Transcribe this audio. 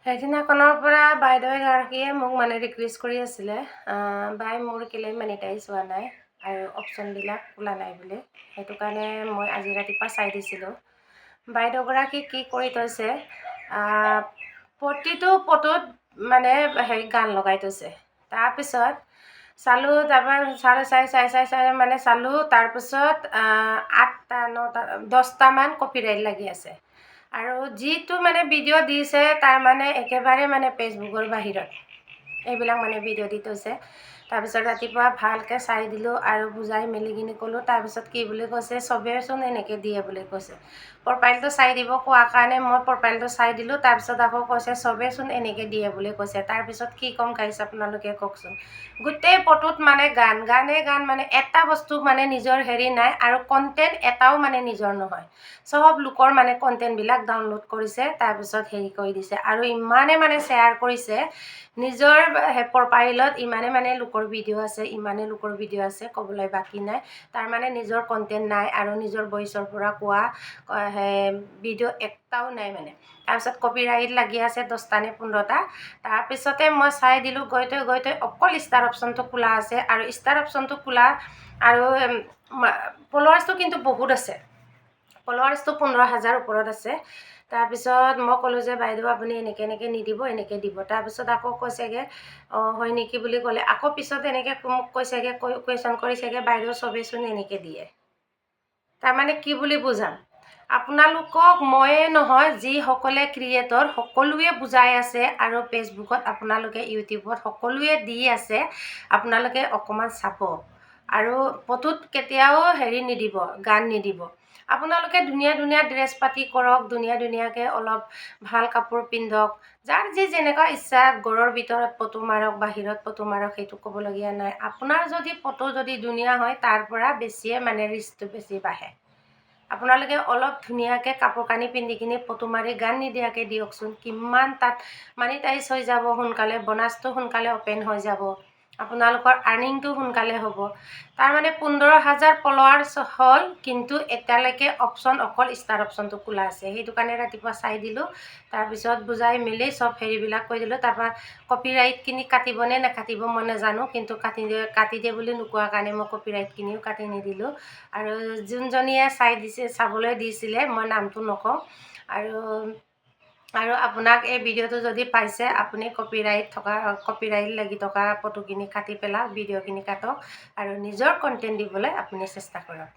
সেইদিনাখনৰ পৰা বাইদেউ এগৰাকীয়ে মোক মানে ৰিকুৱেষ্ট কৰি আছিলে, বাই মোৰ কেলৈ মনিটাইজ হোৱা নাই আৰু অপশ্যনবিলাক খোলা নাই বুলি। সেইটো কাৰণে মই আজি ৰাতিপুৱা চাই দিছিলোঁ। বাইদেউগৰাকী কি কৰি থৈছে, প্ৰতিটো ফটোত মানে গান লগাই থৈছে। তাৰপিছত চালোঁ, তাৰপৰা চাই মানে চালোঁ। তাৰপিছত 8টা 9টা 10টামান কপিৰাইট লাগি আছে। আৰু যিটো মানে ভিডিঅ' দিছে তাৰ মানে একেবাৰে মানে ফেচবুকৰ বাহিৰত এইবিলাক মানে ভিডিঅ' দি থৈছে। তাৰপিছত ৰাতিপুৱা ভালকৈ চাই দিলোঁ আৰু বুজাই মেলি কিনি ক'লোঁ। তাৰপিছত কি বুলি কৈছে, চবেইচোন এনেকৈ দিয়ে বুলি কৈছে। প্ৰফাইলটো চাই দিব কোৱাৰ কাৰণে মই প্ৰফাইলটো চাই দিলোঁ। তাৰপিছত আকৌ কৈছে চবেইচোন এনেকৈ দিয়ে বুলি কৈছে। তাৰপিছত কি ক'ম গাইছ, আপোনালোকে কওকচোন। গোটেই ফটোত মানে গান মানে এটা বস্তু মানে নিজৰ হেৰি নাই আৰু কণ্টেণ্ট এটাও মানে নিজৰ নহয়। চব লোকৰ মানে কণ্টেণ্টবিলাক ডাউনলোড কৰিছে, তাৰপিছত হেৰি কৰি দিছে আৰু ইমানে মানে শ্বেয়াৰ কৰিছে নিজৰ প্ৰফাইলত। ইমানে মানে লোকৰ ভিডিঅ' আছে, ক'বলৈ বাকী নাই। তাৰমানে নিজৰ কণ্টেণ্ট নাই আৰু নিজৰ ভইচৰ পৰা কোৱা ভিডিঅ' একটাও নাই মানে। তাৰপিছত কপিৰাইট লাগি আছে 10টা নে 15টা। তাৰপিছতে মই চাই দিলোঁ, গৈ থৈ অকল ষ্টাৰ অপশ্যনটো খোলা আছে আৰু ষ্টাৰ অপশ্যনটো খোলা আৰু ফলোৱাৰ্ছটো কিন্তু বহুত আছে। ফলোৱাৰ্ছটো 15,000 ওপৰত আছে। তাৰপিছত মই ক'লোঁ যে বাইদেউ আপুনি এনেকৈ নিদিব, এনেকৈ দিব। তাৰপিছত আকৌ কৈছেগৈ হয় নেকি বুলি ক'লে। আকৌ পিছত এনেকৈ মোক কৈছেগৈ, কুৱেশ্যন কৰিছেগৈ, বাইদেউ চবেইচোন এনেকৈ দিয়ে। তাৰমানে কি বুলি বুজাম আপোনালোকক, ময়ে নহয় যিসকলে ক্ৰিয়েটৰ সকলোৱে বুজাই আছে আৰু ফেচবুকত আপোনালোকে ইউটিউবত সকলোৱে দি আছে। আপোনালোকে অকণমান চাব আৰু ফটোত কেতিয়াও হেৰি নিদিব, গান নিদিব। আপোনালোকে ধুনীয়া ড্ৰেছ পাতি কৰক, ধুনীয়াকৈ অলপ ভাল কাপোৰ পিন্ধক। যাৰ যি যেনেকুৱা ইচ্ছা, ঘৰৰ ভিতৰত ফটো মাৰক, বাহিৰত ফটো মাৰক, সেইটো ক'বলগীয়া নাই। আপোনাৰ যদি ফটো যদি ধুনীয়া হয়, তাৰ পৰা বেছিয়ে মানে ৰিচটো বেছি বাঢ়ে। আপোনালোকে অলপ ধুনীয়াকৈ কাপোৰ কানি পিন্ধি কিনি ফটো মাৰি গান নিদিয়াকৈ দিয়কচোন। কিমান তাত মনিটাইজ হৈ যাব সোনকালে, বনাছটো সোনকালে অ'পেন হৈ যাব, আপোনালোকৰ আৰ্নিংটো সোনকালে হ'ব। তাৰমানে 15,000 ফলোৱাৰ্ছ হ'ল, কিন্তু এতিয়ালৈকে অকল ষ্টাৰ অপশ্যনটো খোলা আছে। সেইটো কাৰণে ৰাতিপুৱা চাই দিলোঁ। তাৰপিছত বুজাই মেলি চব হেৰিবিলাক কৈ দিলোঁ। তাৰপৰা কপিৰাইটখিনি কাটিবনে নাকাটিব মই নাজানো, কিন্তু কাটি দিয়ে বুলি নোকোৱাৰ কাৰণে মই কপিৰাইটখিনিও কাটি নিদিলোঁ। আৰু যোনজনীয়ে চাবলৈ দিছিলে, মই নামটো নকওঁ। আৰু আপোনাক এই ভিডিঅ'টো যদি পাইছে, আপুনি কপিৰাইট লাগি থকা ফটোখিনি কাটি পেলাওক, ভিডিঅ'খিনি কাটক আৰু নিজৰ কণ্টেণ্ট দিবলৈ আপুনি চেষ্টা কৰক।